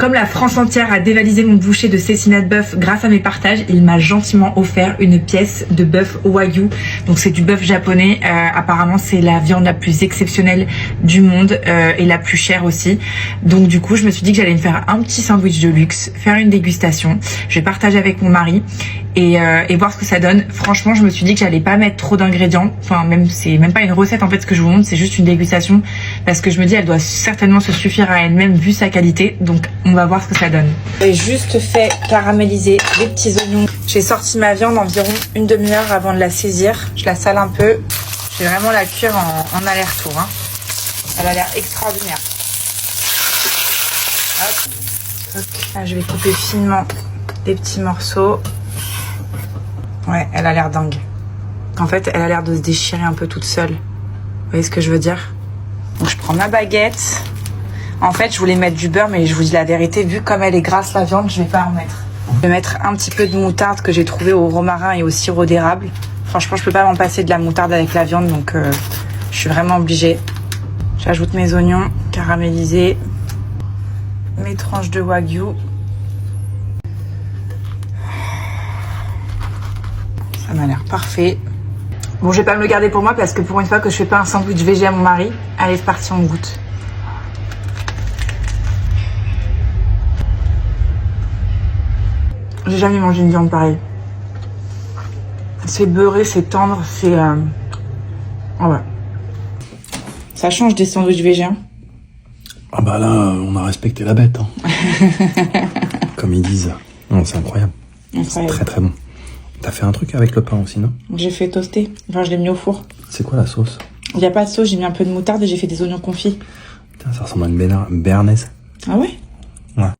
Comme la France entière a dévalisé mon bouchée de cécinas de bœuf grâce à mes partages, il m'a gentiment offert une pièce de bœuf Wagyu. Donc c'est du bœuf japonais. Apparemment c'est la viande la plus exceptionnelle du monde et la plus chère aussi. Donc du coup je me suis dit que j'allais me faire un petit sandwich de luxe, faire une dégustation. Je vais partager avec mon mari et voir ce que ça donne. Franchement je me suis dit que j'allais pas mettre trop d'ingrédients. Enfin même c'est même pas une recette en fait ce que je vous montre, c'est juste une dégustation parce que je me dis elle doit certainement se suffire à elle-même vu sa qualité. Donc on va voir ce que ça donne. J'ai juste fait caraméliser les petits oignons. J'ai sorti ma viande environ une demi-heure avant de la saisir. Je la sale un peu. Je vais vraiment la cuire en aller-retour. Hein. Elle a l'air extraordinaire. Hop. Là, je vais couper finement des petits morceaux. Ouais, elle a l'air dingue. En fait, elle a l'air de se déchirer un peu toute seule. Vous voyez ce que je veux dire? Donc je prends ma baguette. En fait, je voulais mettre du beurre, mais je vous dis la vérité, vu comme elle est grasse la viande, je vais pas en mettre. Je vais mettre un petit peu de moutarde que j'ai trouvé au romarin et au sirop d'érable. Franchement, je peux pas m'en passer de la moutarde avec la viande, donc je suis vraiment obligée. J'ajoute mes oignons caramélisés, mes tranches de wagyu. Ça m'a l'air parfait. Bon, je vais pas me le garder pour moi parce que pour une fois que je fais pas un sandwich végé à mon mari, allez, c'est parti, on goûte. J'ai jamais mangé une viande pareille. C'est beurré, c'est tendre, c'est... Oh ouais. Ça change des sandwichs végéens. Ah bah là, on a respecté la bête. Hein. Comme ils disent. Non, c'est incroyable. C'est très très bon. T'as fait un truc avec le pain aussi, non? J'ai fait toaster. Enfin, je l'ai mis au four. C'est quoi la sauce? Il n'y a pas de sauce, j'ai mis un peu de moutarde et j'ai fait des oignons confits. Putain, ça ressemble à une béarnaise. Ah ouais? Ouais.